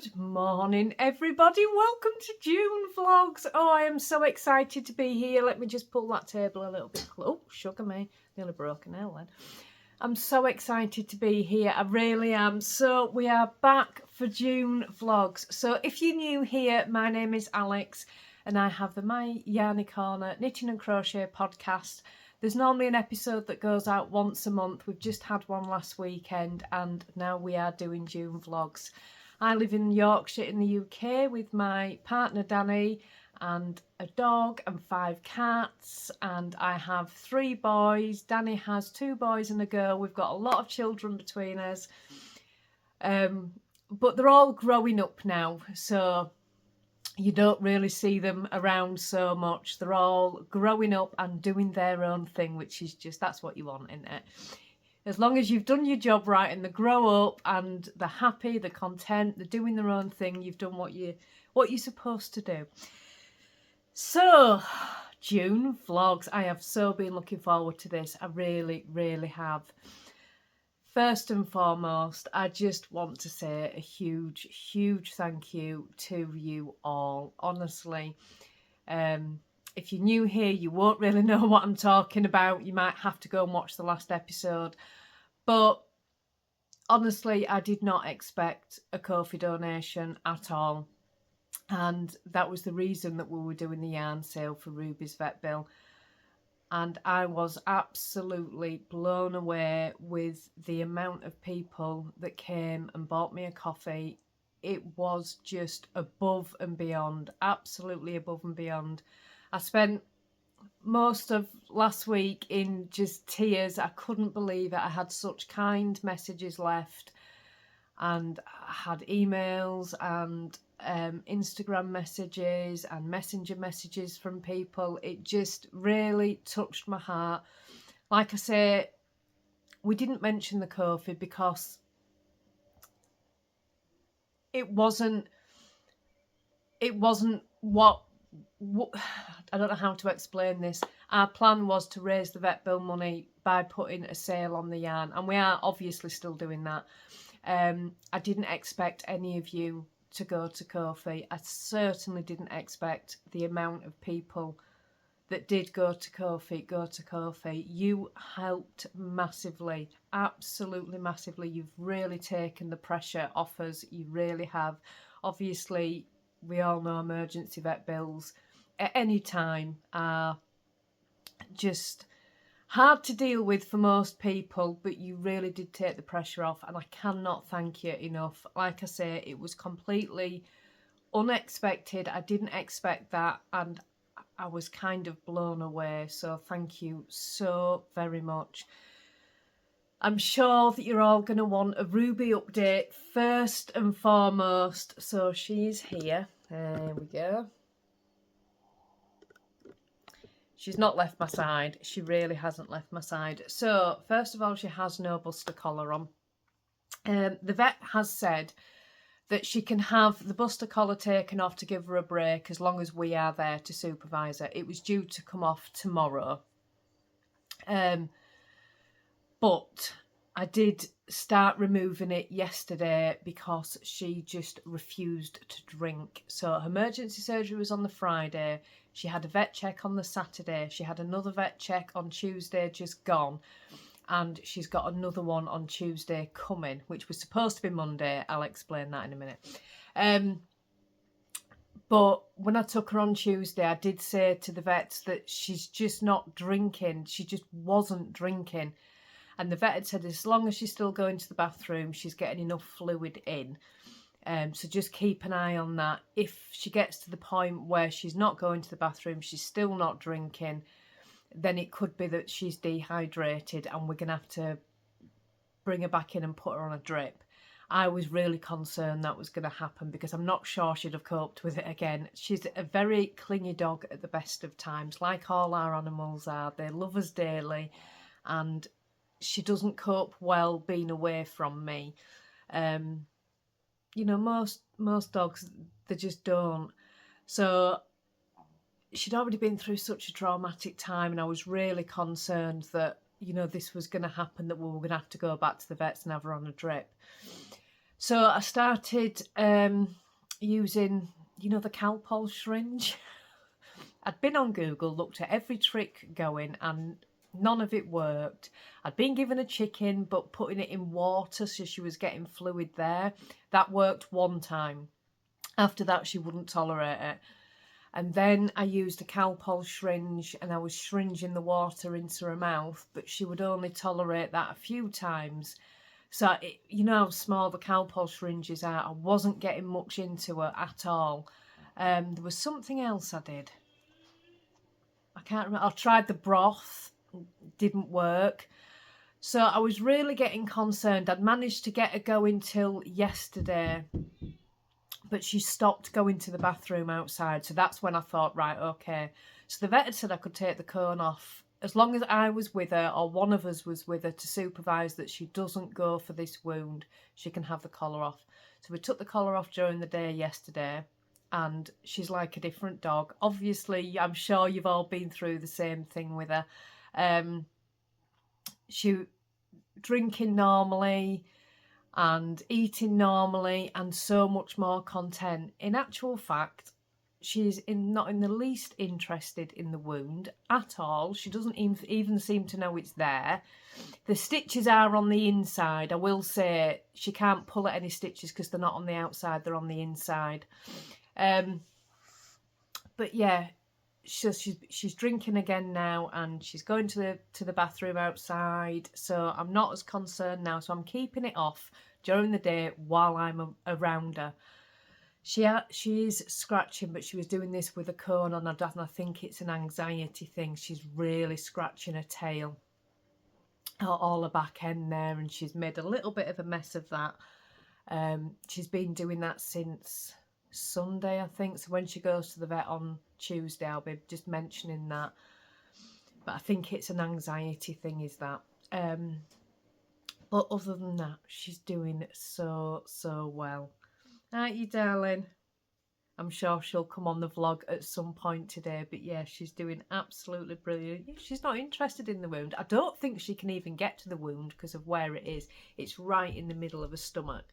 Good morning, everybody. Welcome to June Vlogs. Oh, I am so excited to be here. Let me just pull that table a little bit close. Oh, sugar me. Nearly broken now then. I'm so excited to be here. I really am. So we are back for June Vlogs. So if you're new here, my name is Alex and I have the My Yarny Corner Knitting and Crochet podcast. There's normally an episode that goes out once a month. We've just had one last weekend and now we are doing June Vlogs. I live in Yorkshire in the UK with my partner Danny and a dog and 5 cats, and I have 3 boys. Danny has 2 boys and a girl. We've got a lot of children between us, but they're all growing up now, so you don't really see them around so much. They're all growing up and doing their own thing, which is just, that's what you want, isn't it? As long as you've done your job right and they grow up and they're happy, they're content, they're doing their own thing, you've done what you're supposed to do. So, June Vlogs. I have so been looking forward to this. I really, really have. First and foremost, I just want to say a huge, huge thank you to you all. Honestly, if you're new here, you won't really know what I'm talking about. You might have to go and watch the last episode. But honestly, I did not expect a Ko-fi donation at all. And that was the reason that we were doing the yarn sale for Ruby's vet bill. And I was absolutely blown away with the amount of people that came and bought me a coffee. It was just above and beyond, absolutely above and beyond. I spent most of last week in just tears. I couldn't believe it. I had such kind messages left, and I had emails and Instagram messages and messenger messages from people. It just really touched my heart. Like I say, we didn't mention the Ko-fi because it wasn't what I don't know how to explain this. Our plan was to raise the vet bill money by putting a sale on the yarn, and we are obviously still doing that. I didn't expect any of you to go to Ko-fi. I certainly didn't expect the amount of people that did go to Ko-fi. You helped massively, absolutely massively. You've really taken the pressure off us. You really have. Obviously, we all know emergency vet bills at any time are just hard to deal with for most people, but you really did take the pressure off, and I cannot thank you enough. Like I say, it was completely unexpected. I didn't expect that, and I was kind of blown away. So thank you so very much. I'm sure that you're all going to want a Ruby update first and foremost. So she's here. There we go. She's not left my side. She really hasn't left my side. So first of all, she has no buster collar on. The vet has said that she can have the buster collar taken off to give her a break as long as we are there to supervise her. It was due to come off tomorrow. But I did start removing it yesterday because she just refused to drink. So her emergency surgery was on the Friday. She had a vet check on the Saturday. She had another vet check on Tuesday, just gone. And she's got another one on Tuesday coming, which was supposed to be Monday. I'll explain that in a minute. But when I took her on Tuesday, I did say to the vets that she's just not drinking. She just wasn't drinking. And the vet had said as long as she's still going to the bathroom, she's getting enough fluid in. So just keep an eye on that. If she gets to the point where she's not going to the bathroom, she's still not drinking, then it could be that she's dehydrated and we're going to have to bring her back in and put her on a drip. I was really concerned that was going to happen because I'm not sure she'd have coped with it again. She's a very clingy dog at the best of times, like all our animals are. They love us dearly, and she doesn't cope well being away from me. You know, most dogs, they just don't. So she'd already been through such a traumatic time, and I was really concerned that, you know, this was going to happen, that we were going to have to go back to the vets and have her on a drip. So I started using, you know, the Calpol syringe. I'd been on Google, looked at every trick going, and none of it worked. I'd been given a chicken, but putting it in water so she was getting fluid there. That worked one time. After that, she wouldn't tolerate it. And then I used a Calpol syringe and I was syringing the water into her mouth, but she would only tolerate that a few times. So, you know how small the Calpol syringes are. I wasn't getting much into her at all. There was something else I did. I can't remember. I tried the broth, didn't work. So I was really getting concerned. I'd managed to get her going till yesterday, but she stopped going to the bathroom outside. So that's when I thought, right, okay. So the vet had said I could take the cone off as long as I was with her or one of us was with her to supervise that she doesn't go for this wound. She can have the collar off. So we took the collar off during the day yesterday, and she's like a different dog. Obviously, I'm sure you've all been through the same thing with her. She drinking normally and eating normally and so much more content. In actual fact, she's not in the least interested in the wound at all. She doesn't even seem to know it's there. The stitches are on the inside. I will say she can't pull at any stitches because they're not on the outside, they're on the inside. But yeah, she's drinking again now, and she's going to the bathroom outside. So I'm not as concerned now. So I'm keeping it off during the day while I'm around her. She is scratching, but she was doing this with a cone on her dad, and I think it's an anxiety thing. She's really scratching her tail, all her back end there, and she's made a little bit of a mess of that. She's been doing that since Sunday, I think. So when she goes to the vet on Tuesday, I'll be just mentioning that. But I think it's an anxiety thing, is that. But other than that, she's doing so well. Aren't you, darling? I'm sure she'll come on the vlog at some point today. But yeah, she's doing absolutely brilliant. She's not interested in the wound. I don't think she can even get to the wound because of where it is. It's right in the middle of her stomach.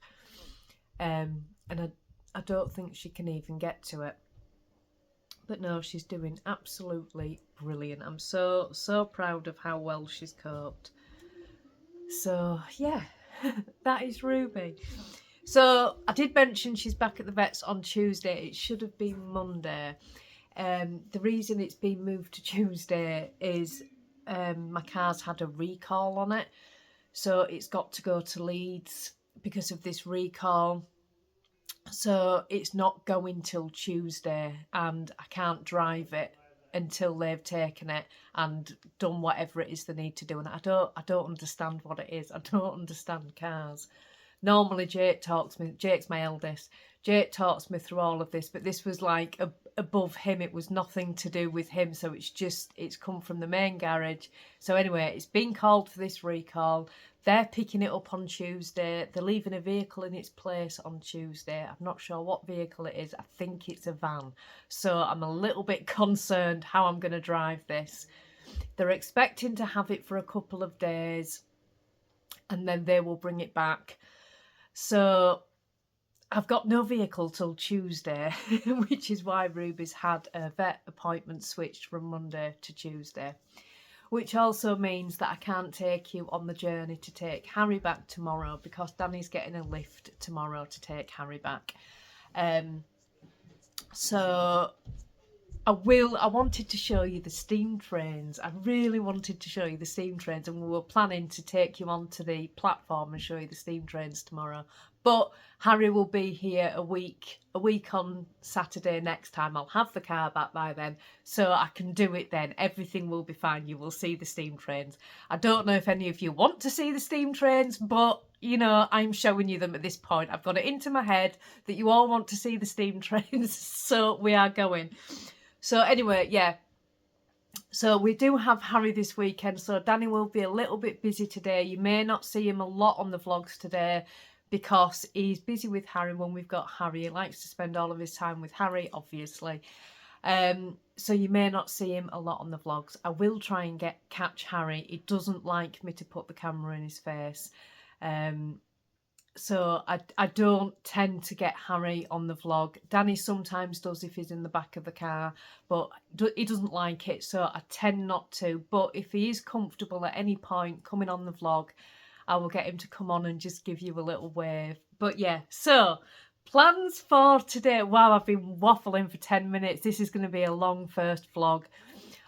And I don't think she can even get to it. But no, she's doing absolutely brilliant. I'm so proud of how well she's coped. So yeah, that is Ruby. So I did mention she's back at the vet's on Tuesday. It should have been Monday. The reason it's been moved to Tuesday is my car's had a recall on it. So it's got to go to Leeds because of this recall. So it's not going till Tuesday, and I can't drive it until they've taken it and done whatever it is they need to do. And I don't understand what it is. I don't understand cars. Normally Jake's my eldest. Jake talks me through all of this, but this was like above him. It was nothing to do with him. So it's come from the main garage. So anyway, it's been called for this recall. They're picking it up on Tuesday. They're leaving a vehicle in its place on Tuesday. I'm not sure what vehicle it is. I think it's a van. So I'm a little bit concerned how I'm going to drive this. They're expecting to have it for a couple of days, and then they will bring it back. So I've got no vehicle till Tuesday, which is why Ruby's had a vet appointment switched from Monday to Tuesday. Which also means that I can't take you on the journey to take Harry back tomorrow because Danny's getting a lift tomorrow to take Harry back. So I wanted to show you the steam trains. I really wanted to show you the steam trains, and we were planning to take you onto the platform and show you the steam trains tomorrow. But Harry will be here a week on Saturday next time. I'll have the car back by then, so I can do it then. Everything will be fine. You will see the steam trains. I don't know if any of you want to see the steam trains, but you know, I'm showing you them at this point. I've got it into my head that you all want to see the steam trains, so we are going. So anyway, yeah. So we do have Harry this weekend, so Danny will be a little bit busy today. You may not see him a lot on the vlogs today because he's busy with Harry when we've got Harry. He likes to spend all of his time with Harry, obviously. So you may not see him a lot on the vlogs. I will try and catch Harry. He doesn't like me to put the camera in his face. So I don't tend to get Harry on the vlog. Danny sometimes does if he's in the back of the car, but he doesn't like it, so I tend not to. But if he is comfortable at any point coming on the vlog, I will get him to come on and just give you a little wave. But yeah, so plans for today. Wow, I've been waffling for 10 minutes. This is going to be a long first vlog.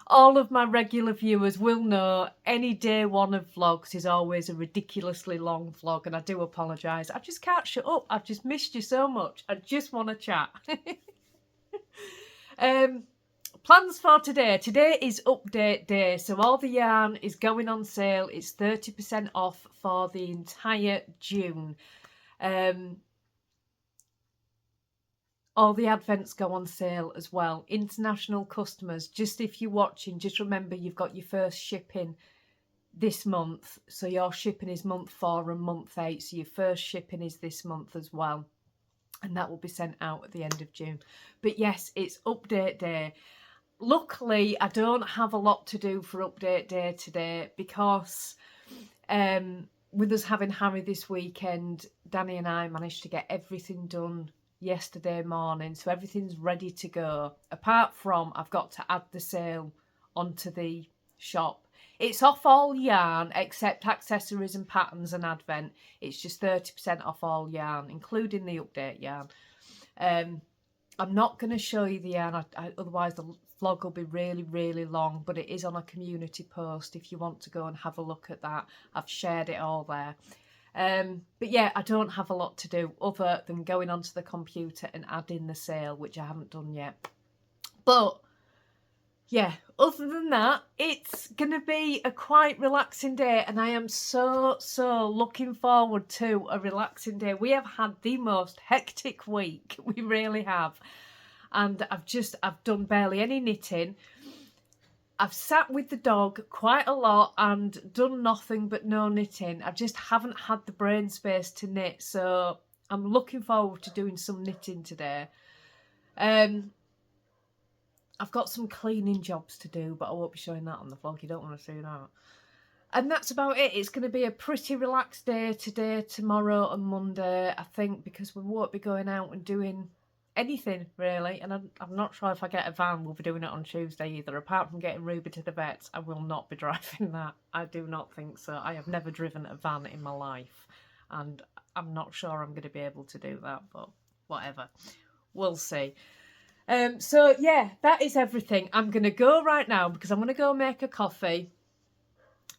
All of my regular viewers will know any day one of vlogs is always a ridiculously long vlog, and I do apologise. I just can't shut up. I've just missed you so much. I just want to chat. Plans for today. Today is update day, so all the yarn is going on sale. It's 30% off for the entire June. All the advents go on sale as well. International customers, just if you're watching, just remember you've got your first shipping this month. So your shipping is month 4 and month 8. So your first shipping is this month as well. And that will be sent out at the end of June. But yes, it's update day. Luckily, I don't have a lot to do for update day today because with us having Harry this weekend, Danny and I managed to get everything done yesterday morning, so everything's ready to go, apart from I've got to add the sale onto the shop. It's off all yarn except accessories and patterns and advent. It's just 30% off all yarn, including the update yarn. I'm not going to show you the yarn, otherwise the vlog will be really long, but it is on a community post if you want to go and have a look at that. I've shared it all there. But yeah, I don't have a lot to do other than going onto the computer and adding the sale, which I haven't done yet. But yeah, other than that, it's going to be a quite relaxing day, and I am so looking forward to a relaxing day. We have had the most hectic week, we really have. And I've done barely any knitting. I've sat with the dog quite a lot and done nothing but no knitting. I just haven't had the brain space to knit, so I'm looking forward to doing some knitting today. I've got some cleaning jobs to do, but I won't be showing that on the vlog. You don't want to see that. And that's about it. It's going to be a pretty relaxed day today, tomorrow and Monday, I think, because we won't be going out and doing anything really, and I'm not sure if I get a van we'll be doing it on Tuesday either. Apart from getting Ruby to the vets, I will not be driving that. I do not think so. I have never driven a van in my life, and I'm not sure I'm going to be able to do that, but whatever, we'll see. So yeah, that is everything. I'm going to go right now because I'm going to go make a coffee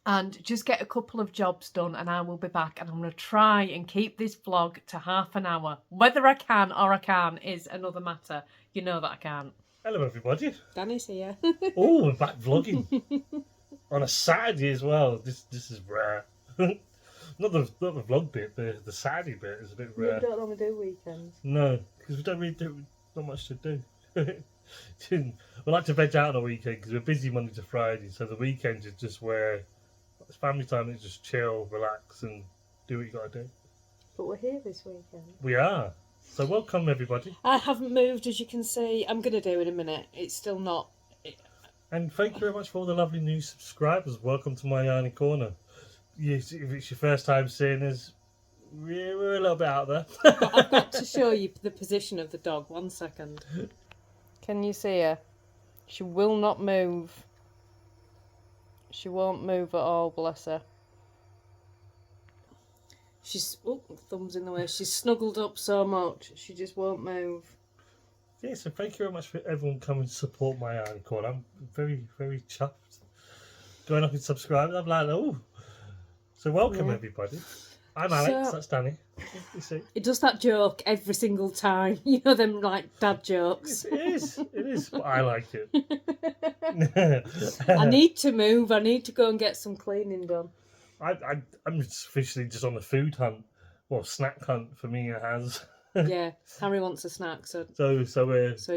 and just get a couple of jobs done, and I will be back, and I'm going to try and keep this vlog to half an hour. Whether I can or I can't is another matter. You know that I can't. Hello everybody. Danny's here. Oh, we're back vlogging. On a Saturday as well. This is rare. not the vlog bit, the Saturday bit is a bit rare. You don't normally do weekends. No, because we don't really do not much to do. We like to veg out on a weekend because we're busy Monday to Friday, so the weekend is just where it's family time. It's just chill, relax, and do what you got to do. But we're here this weekend. We are. So welcome everybody. I haven't moved, as you can see. I'm going to do in a minute. It's still not. And thank you very much for all the lovely new subscribers. Welcome to my Yarny Corner. Yes, if it's your first time seeing us, we're a little bit out there. I've got to show you the position of the dog. 1 second. Can you see her? She will not move. She won't move at all, bless her. She's, oh, thumb's in the way. She's snuggled up so much, she just won't move. Yeah, so thank you very much for everyone coming to support my Yarny Corner. I'm very chuffed. Going up and subscribing, I'm like, oh. So welcome everybody. I'm Alex, that's Danny. You see. It does that joke every single time. You know them like dad jokes. It is, but I like it. I need to move. I need to go and get some cleaning done. I'm officially just on the food hunt. Well, snack hunt for me it has. Yeah, Harry wants a snack, so he's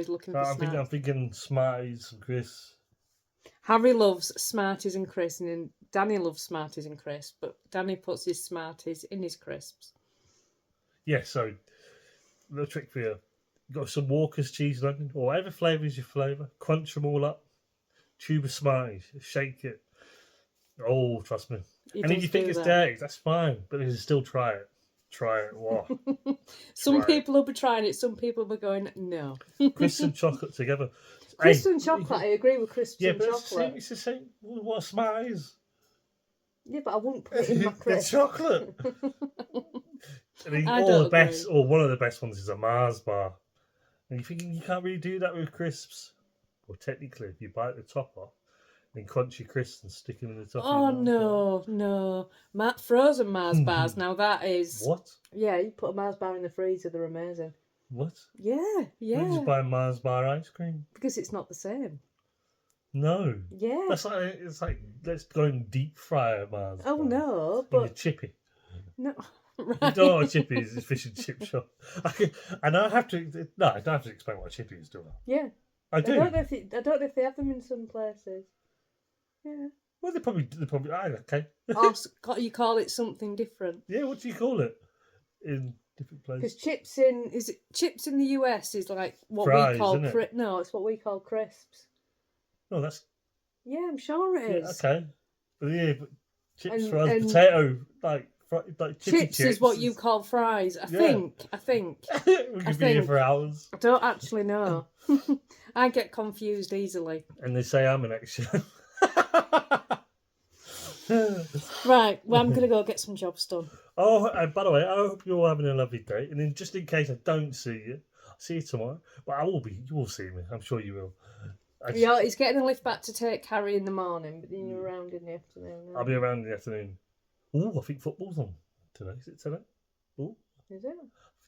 looking for snacks. I'm thinking Smarties, some crisps. Harry loves Smarties and crisps, and Danny loves Smarties and crisps, but Danny puts his Smarties in his crisps. Yeah, so little trick for you. You've got some Walker's cheese and onion, or whatever flavour is your flavour. Crunch them all up. Tube of Smarties. Shake it. Oh, trust me. And if you think it's dirty, that's fine, but you still try it. Try it. What? Some Try it. people will be trying it. Some people will be going, no. Crisps and chocolate together. Crisps Hey, and chocolate. I agree with crisps yeah, and but chocolate. it's the same. What a smile is. Yeah, but I wouldn't put it in my The crisp. chocolate. I mean, I all don't the best, agree. or one of the best ones is a Mars bar. And you're thinking you can't really do that with crisps. Well, technically, if you bite the top off, then crunch your crisps and stick them in the top Oh, of your Mars no. Frozen Mars bars. Now that is... bar. What? Yeah, you put a Mars bar in the freezer, they're amazing. What? Yeah, Why yeah. did you buy Mars bar ice cream? Because it's not the same. No. Yeah. That's like, it's like, let's go and deep fry a Mars Oh, bar. no, In a but... chippy. No. You Right. don't know what a chippy is, it's fish and chip shop. And I have to, no, I don't have to explain what a chippy is, do I? Yeah. I do. I don't know if they have them in some places. Yeah. Well, they probably, okay. Or you call it something different. Yeah, what do you call it in different Because places? chips in the US is like what Fries, we call isn't it? no, it's what we call crisps. No, that's Yeah, I'm sure it yeah, is. okay. But yeah, but chips, And- fries, and potato, like chippy Chips is what you call fries. I think. we could be here for hours. I don't actually know. I get confused easily. And they say I'm an extra. Right, well, I'm going to go get some jobs done. Oh, and by the way, I hope you're all having a lovely day. And then, just in case I don't see you, I'll see you tomorrow. But I will be. You will see me. I'm sure you will. Yeah, he's getting a lift back to take Harry in the morning, but then you're around in the afternoon. I'll be around in the afternoon. Oh, I think football's on today. Is it today? Oh, Is it?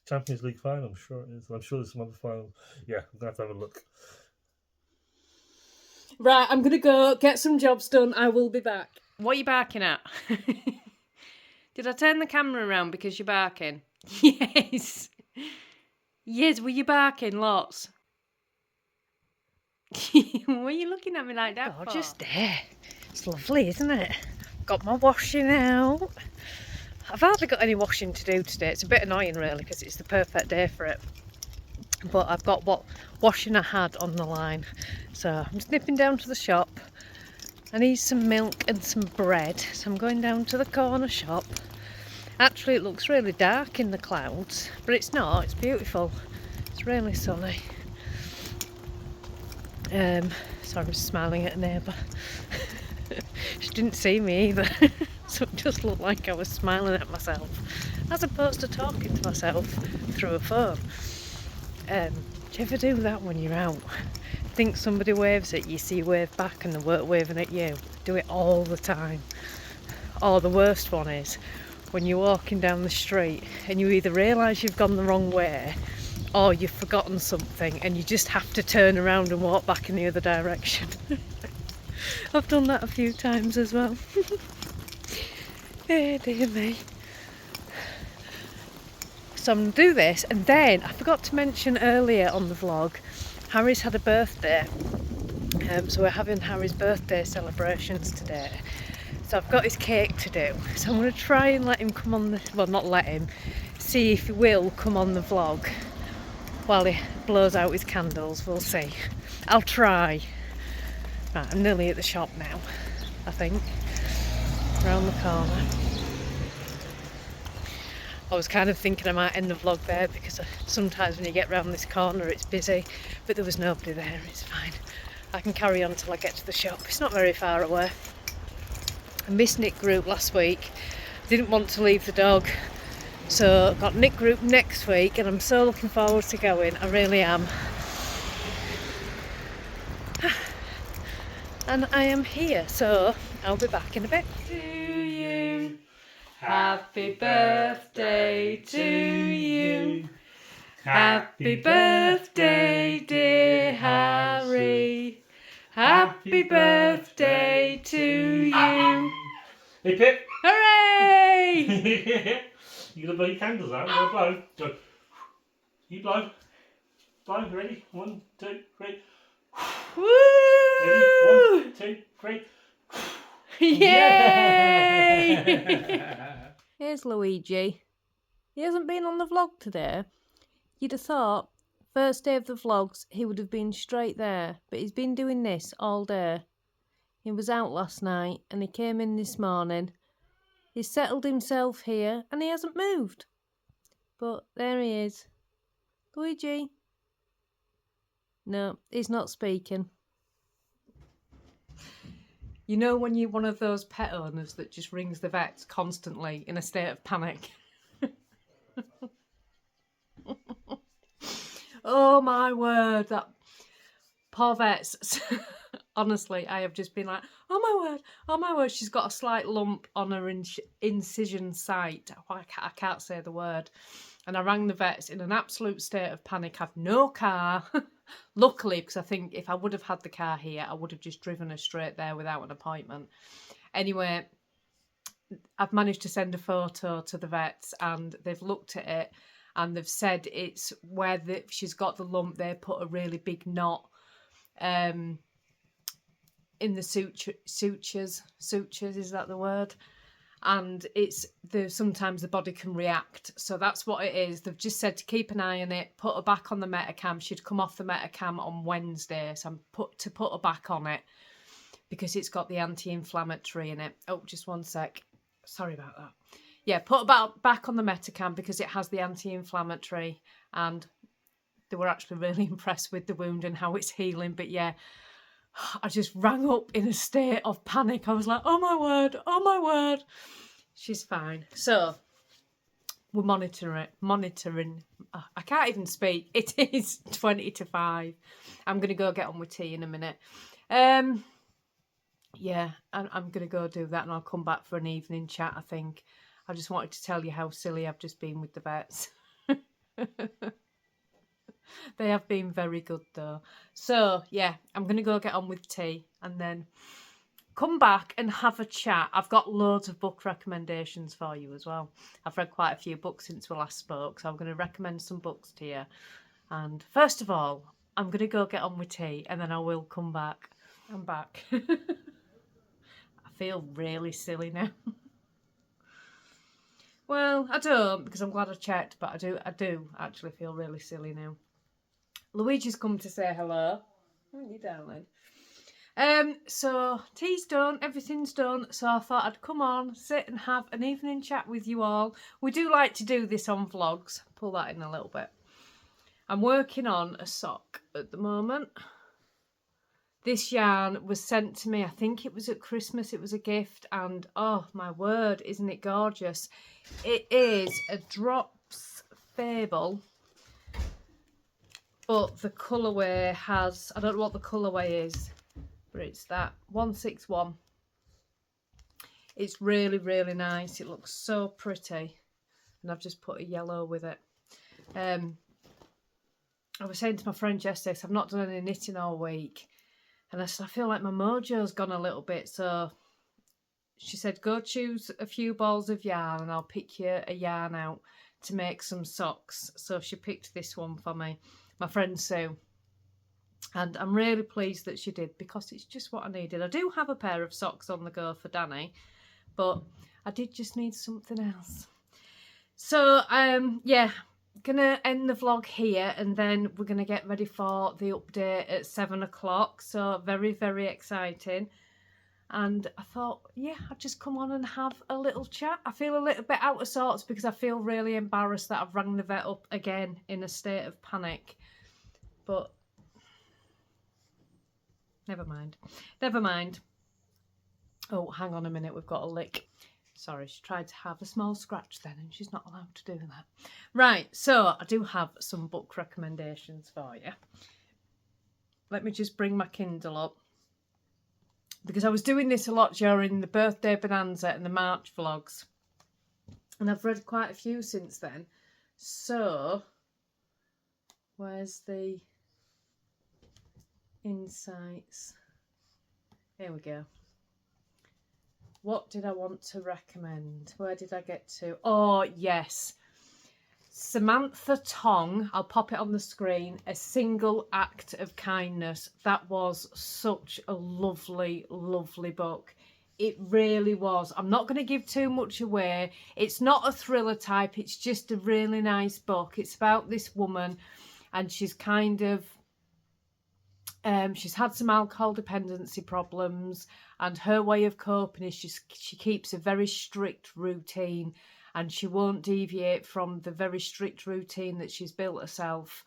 Champions League final. I'm sure it is. I'm sure there's some other finals. Yeah, I'm gonna have to have a look. Right, I'm going to go get some jobs done. I will be back. What are you barking at? Did I turn the camera around because you're barking? Yes. Yes, were you barking lots? What are you looking at me like that for? Just there. It's lovely, isn't it? Got my washing out. I've hardly got any washing to do today. It's a bit annoying really because it's the perfect day for it. But I've got what washing I had on the line. So I'm just nipping down to the shop. I need some milk and some bread. So I'm going down to the corner shop. Actually, it looks really dark in the clouds, but it's not. It's beautiful. It's really sunny. Sorry, I'm smiling at a neighbour. She didn't see me either. So it just looked like I was smiling at myself as opposed to talking to myself through a phone. Do you ever do that when you're out? Think somebody waves at you, so you wave back and they weren't waving at you. Do it all the time. Or the worst one is when you're walking down the street and you either realise you've gone the wrong way or you've forgotten something and you just have to turn around and walk back in the other direction. I've done that a few times as well. Oh dear me. So I'm going to do this, and then I forgot to mention earlier on the vlog, Harry's had a birthday. So we're having Harry's birthday celebrations today. So I've got his cake to do. So I'm going to try and let him come on the, well, not let him, see if he will come on the vlog while he blows out his candles. We'll see. I'll try. Right, I'm nearly at the shop now, I think. Around the corner. I was kind of thinking I might end the vlog there because sometimes when you get round this corner it's busy, but there was nobody there. It's fine. I can carry on till I get to the shop. It's not very far away. I missed Nick group last week. Didn't want to leave the dog, so I've got Nick group next week and I'm so looking forward to going. I really am. And I am here, so I'll be back in a bit. To you, happy birthday to you. Happy birthday, dear Harry. Happy birthday to you. Hey Pip! Hooray! You gonna blow your candles out? You gonna blow? Go. You blow. Blow. Ready? 1, 2, 3. Woo! Ready? 1, 2, 3. Yay! Here's Luigi. He hasn't been on the vlog today. You'd have thought, first day of the vlogs, he would have been straight there, but he's been doing this all day. He was out last night and he came in this morning. He's settled himself here and he hasn't moved. But there he is. Luigi. No, he's not speaking. You know when you're one of those pet owners that just rings the vets constantly in a state of panic? Oh my word, that poor vets. Honestly, I have just been like, oh my word, she's got a slight lump on her incision site. Oh, I can't say the word. And I rang the vets in an absolute state of panic. I've no car. Luckily, because I think if I would have had the car here, I would have just driven her straight there without an appointment. Anyway, I've managed to send a photo to the vets and they've looked at it and they've said it's where she's got the lump. They put a really big knot in the sutures, is that the word? And it's sometimes the body can react, so that's what it is. They've just said to keep an eye on it, put her back on the Metacam. She'd come off the Metacam on Wednesday, so I'm put her back on it because it's got the anti-inflammatory in it. Oh, just one sec, sorry about that. Yeah, put her back on the Metacam because it has the anti-inflammatory, and they were actually really impressed with the wound and how it's healing. But yeah, I just rang up in a state of panic. I was like, oh my word. She's fine. So we're monitoring. I can't even speak. It is 20 to 5. I'm going to go get on with tea in a minute. Yeah, I'm going to go do that and I'll come back for an evening chat, I think. I just wanted to tell you how silly I've just been with the vets. They have been very good though. So yeah, I'm going to go get on with tea and then come back and have a chat. I've got loads of book recommendations for you as well. I've read quite a few books since we last spoke, so I'm going to recommend some books to you. And first of all, I'm going to go get on with tea and then I will come back. I'm back. I feel really silly now. Well, I don't, because I'm glad I checked, but I do actually feel really silly now. Luigi's come to say hello. Aren't you, darling? So tea's done, everything's done. So I thought I'd come on, sit and have an evening chat with you all. We do like to do this on vlogs. Pull that in a little bit. I'm working on a sock at the moment. This yarn was sent to me, I think it was at Christmas, it was a gift, and oh my word, isn't it gorgeous? It is a Drops Fable, but the colourway has, I don't know what the colourway is, but it's that 161. It's really, really nice. It looks so pretty, and I've just put a yellow with it. I was saying to my friend yesterday, I've not done any knitting all week. And I said, I feel like my mojo's gone a little bit. So she said, go choose a few balls of yarn and I'll pick you a yarn out to make some socks. So she picked this one for me, my friend Sue. And I'm really pleased that she did because it's just what I needed. I do have a pair of socks on the go for Danny, but I did just need something else. So, yeah. Gonna end the vlog here and then we're gonna get ready for the update at 7 o'clock, so very, very exciting. And I thought, yeah, I'd just come on and have a little chat. I feel a little bit out of sorts because I feel really embarrassed that I've rang the vet up again in a state of panic, but never mind. Oh, hang on a minute, we've got a lick. Sorry, she tried to have a small scratch then and she's not allowed to do that. Right, so I do have some book recommendations for you. Let me just bring my Kindle up. Because I was doing this a lot during the birthday bonanza and the March vlogs. And I've read quite a few since then. So, where's the insights? Here we go. What did I want to recommend? Where did I get to? Oh, yes. Samantha Tong, I'll pop it on the screen, A Single Act of Kindness. That was such a lovely, lovely book. It really was. I'm not going to give too much away. It's not a thriller type. It's just a really nice book. It's about this woman and she's kind of she's had some alcohol dependency problems and her way of coping is she keeps a very strict routine and she won't deviate from the very strict routine that she's built herself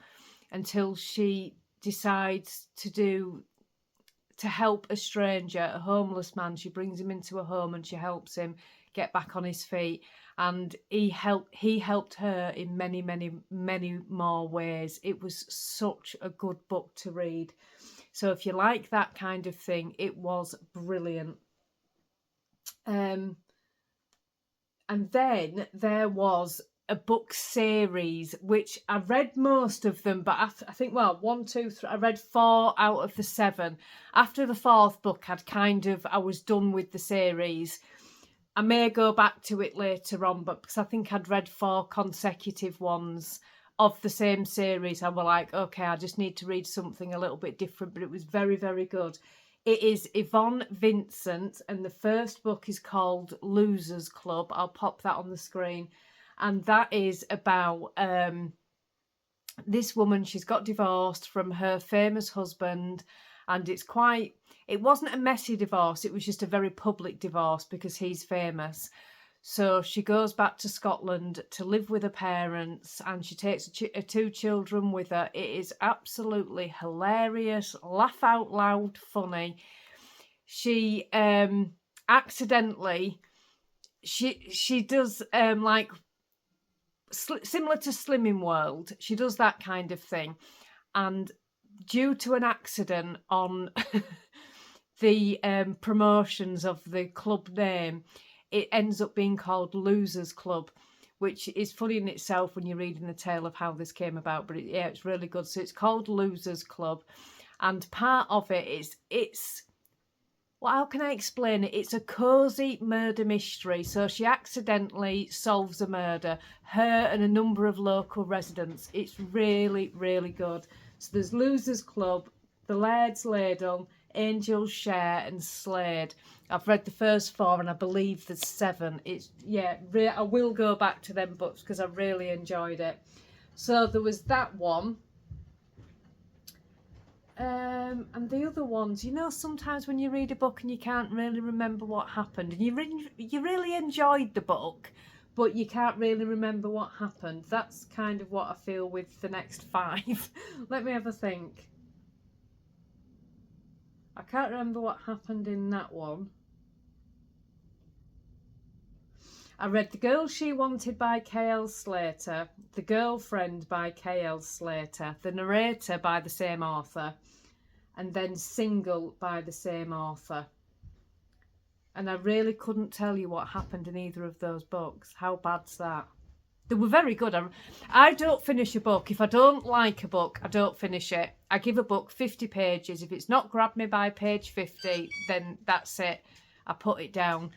until she decides to help a stranger, a homeless man. She brings him into a home and she helps him get back on his feet. And he helped her in many, many, many more ways. It was such a good book to read. So if you like that kind of thing, it was brilliant. And then there was a book series, which I read most of them, but after, I think, well, 1, 2, 3, I read 4 out of the 7. After the 4th book, I was done with the series. I may go back to it later on, but because I think I'd read 4 consecutive ones of the same series, I was like, okay, I just need to read something a little bit different, but it was very, very good. It is Yvonne Vincent, and the first book is called Losers Club. I'll pop that on the screen. And that is about this woman. She's got divorced from her famous husband, and it wasn't a messy divorce, it was just a very public divorce because he's famous. So she goes back to Scotland to live with her parents, and she takes her 2 children with her. It is absolutely hilarious, laugh out loud funny. She accidentally, she does like similar to Slimming World, she does that kind of thing, and due to an accident on the promotions of the club name, it ends up being called Losers Club, which is funny in itself when you're reading the tale of how this came about. But it's really good. So it's called Losers Club, and part of it is well, how can I explain it? It's a cosy murder mystery. So she accidentally solves a murder, her and a number of local residents. It's really, really good. So there's Losers Club, The Laird's Ladle, Angel's Share and Slade. I've read the first 4 and I believe there's 7. I will go back to them books because I really enjoyed it. So there was that one. And the other ones, sometimes when you read a book and you can't really remember what happened, and you really enjoyed the book, but you can't really remember what happened. That's kind of what I feel with the next 5. Let me have a think. I can't remember what happened in that one. I read The Girl She Wanted by K.L. Slater, The Girlfriend by K.L. Slater, The Narrator by the same author, and then Single by the same author. And I really couldn't tell you what happened in either of those books. How bad's that? They were very good. I don't finish a book. If I don't like a book, I don't finish it. I give a book 50 pages. If it's not grabbed me by page 50, then that's it. I put it down.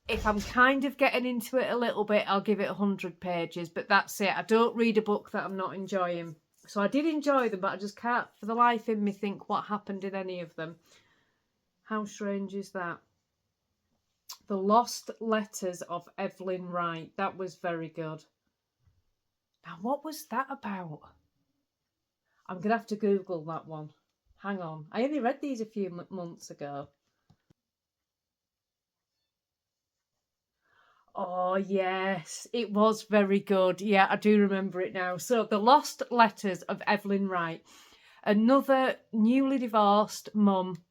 If I'm kind of getting into it a little bit, I'll give it 100 pages, but that's it. I don't read a book that I'm not enjoying. So I did enjoy them, but I just can't for the life in me think what happened in any of them. How strange is that? The Lost Letters of Evelyn Wright. That was very good. Now, what was that about? I'm going to have to Google that one. Hang on. I only read these a few months ago. Oh, yes. It was very good. Yeah, I do remember it now. So, The Lost Letters of Evelyn Wright. Another newly divorced mum.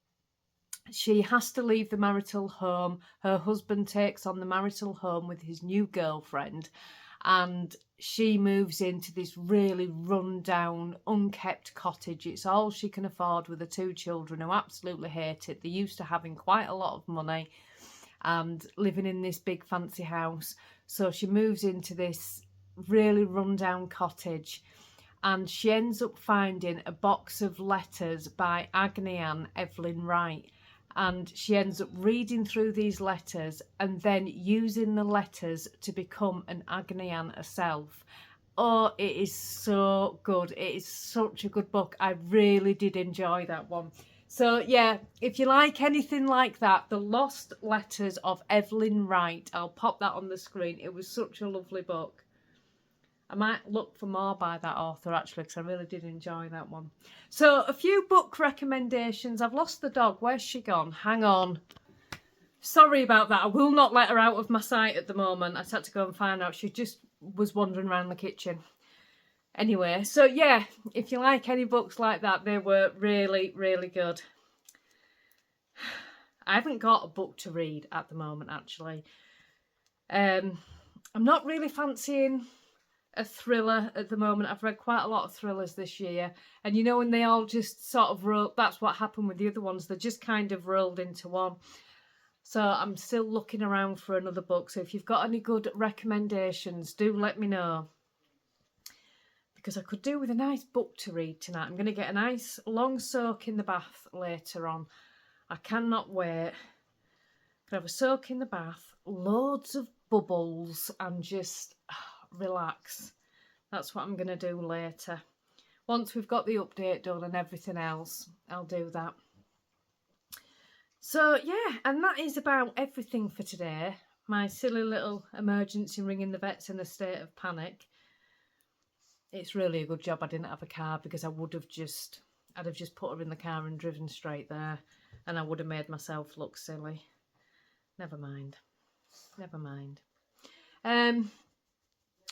She has to leave the marital home. Her husband takes on the marital home with his new girlfriend, and she moves into this really run-down, unkept cottage. It's all she can afford with her 2 children who absolutely hate it. They're used to having quite a lot of money and living in this big fancy house. So she moves into this really run-down cottage, and she ends up finding a box of letters by Agni Ann Evelyn Wright. And she ends up reading through these letters and then using the letters to become an Agni Ann herself. Oh, it is so good. It is such a good book. I really did enjoy that one. So, yeah, if you like anything like that, The Lost Letters of Evelyn Wright, I'll pop that on the screen. It was such a lovely book. I might look for more by that author, actually, because I really did enjoy that one. So, a few book recommendations. I've lost the dog. Where's she gone? Hang on. Sorry about that. I will not let her out of my sight at the moment. I just had to go and find out. She just was wandering around the kitchen. Anyway, so yeah, if you like any books like that, they were really, really good. I haven't got a book to read at the moment, actually. I'm not really fancying a thriller at the moment. I've read quite a lot of thrillers this year. And you know, when they all just sort of rolled, that's what happened with the other ones. They just kind of rolled into one. So I'm still looking around for another book. So if you've got any good recommendations, do let me know. Because I could do with a nice book to read tonight. I'm going to get a nice long soak in the bath later on. I cannot wait. Could have a soak in the bath, loads of bubbles, and just relax. That's what I'm going to do later. Once we've got the update done and everything else, I'll do that. So yeah, and that is about everything for today. My silly little emergency ringing the vets in a state of panic. It's really a good job I didn't have a car, because I'd have just put her in the car and driven straight there, and I would have made myself look silly. Never mind. Never mind.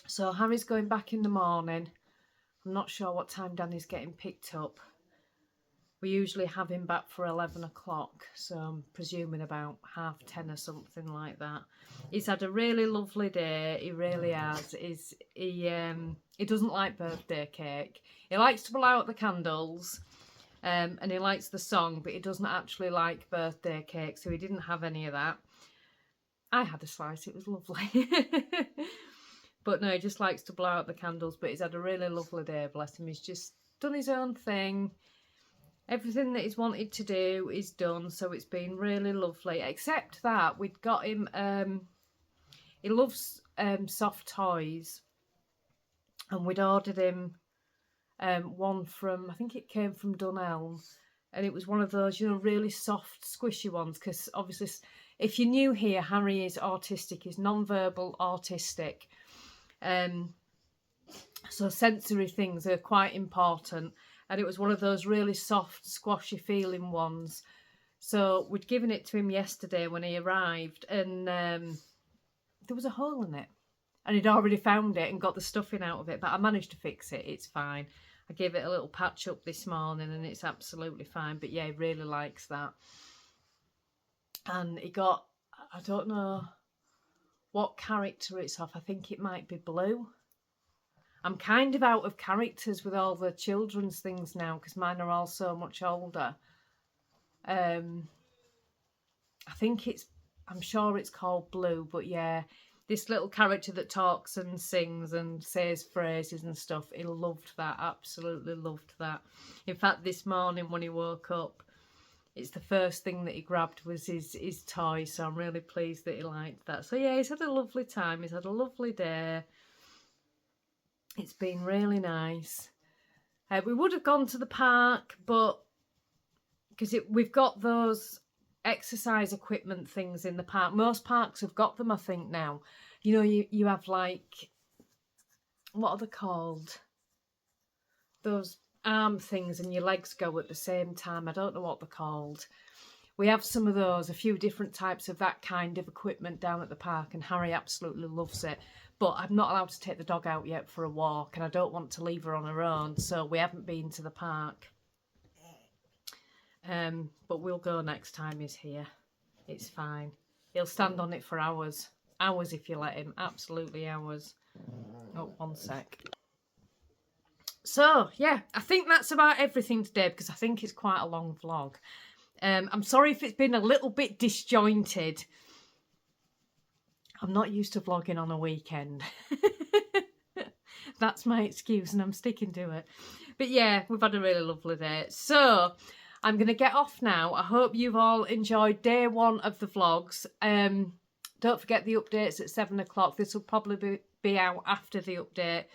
So Harry's going back in the morning. I'm not sure what time Danny's getting picked up. We usually have him back for 11 o'clock, so I'm presuming about 10:30 or something like that. He's had a really lovely day, he really has. He doesn't like birthday cake. He likes to blow out the candles, and he likes the song, but he doesn't actually like birthday cake, so he didn't have any of that. I had a slice, it was lovely. But no, he just likes to blow out the candles, but he's had a really lovely day, bless him. He's just done his own thing. Everything that he's wanted to do is done, so it's been really lovely. Except that we'd got him, he loves soft toys, and we'd ordered him one from, I think it came from Dunelm, and it was one of those, you know, really soft, squishy ones, because obviously, if you're new here, Harry is autistic, he's non-verbal autistic, so sensory things are quite important. And it was one of those really soft, squashy feeling ones. So we'd given it to him yesterday when he arrived, and there was a hole in it. And he'd already found it and got the stuffing out of it, but I managed to fix it. It's fine. I gave it a little patch up this morning and it's absolutely fine. But yeah, he really likes that. And he got, I don't know what character it's off. I think it might be Blue. I'm kind of out of characters with all the children's things now, because mine are all so much older. I think I'm sure it's called Blue, but yeah, this little character that talks and sings and says phrases and stuff, he loved that, absolutely loved that. In fact, this morning when he woke up, it's the first thing that he grabbed was his toy, so I'm really pleased that he liked that. So yeah, he's had a lovely time, he's had a lovely day. It's been really nice. We would have gone to the park, but because we've got those exercise equipment things in the park. Most parks have got them, I think, now. You know, you have like, what are they called? Those arm things, and your legs go at the same time. I don't know what they're called. We have some of those, a few different types of that kind of equipment down at the park, and Harry absolutely loves it. But I'm not allowed to take the dog out yet for a walk, and I don't want to leave her on her own, so we haven't been to the park. But we'll go next time he's here. It's fine. He'll stand on it for hours. Hours if you let him. Absolutely hours. Oh, one sec. So, yeah, I think that's about everything today, because I think it's quite a long vlog. I'm sorry if it's been a little bit disjointed. I'm not used to vlogging on a weekend. That's my excuse and I'm sticking to it. But yeah, we've had a really lovely day. So I'm going to get off now. I hope you've all enjoyed day one of the vlogs. Don't forget the updates at 7 o'clock. This will probably be out after the update.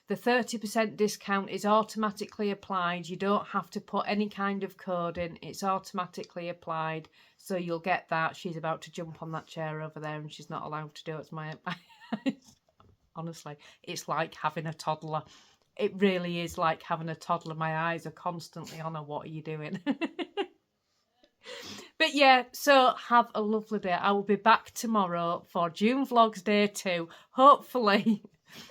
The 30% discount is automatically applied. You don't have to put any kind of code in. It's automatically applied. So you'll get that. She's about to jump on that chair over there and she's not allowed to do it. It's my honestly, it's like having a toddler. It really is like having a toddler. My eyes are constantly on her. What are you doing? But But yeah, so have a lovely day. I will be back tomorrow for June Vlogs Day 2. Hopefully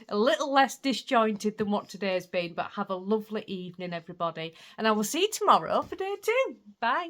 a little less disjointed than what today's been, but have a lovely evening, everybody. And I will see you tomorrow for Day 2. Bye.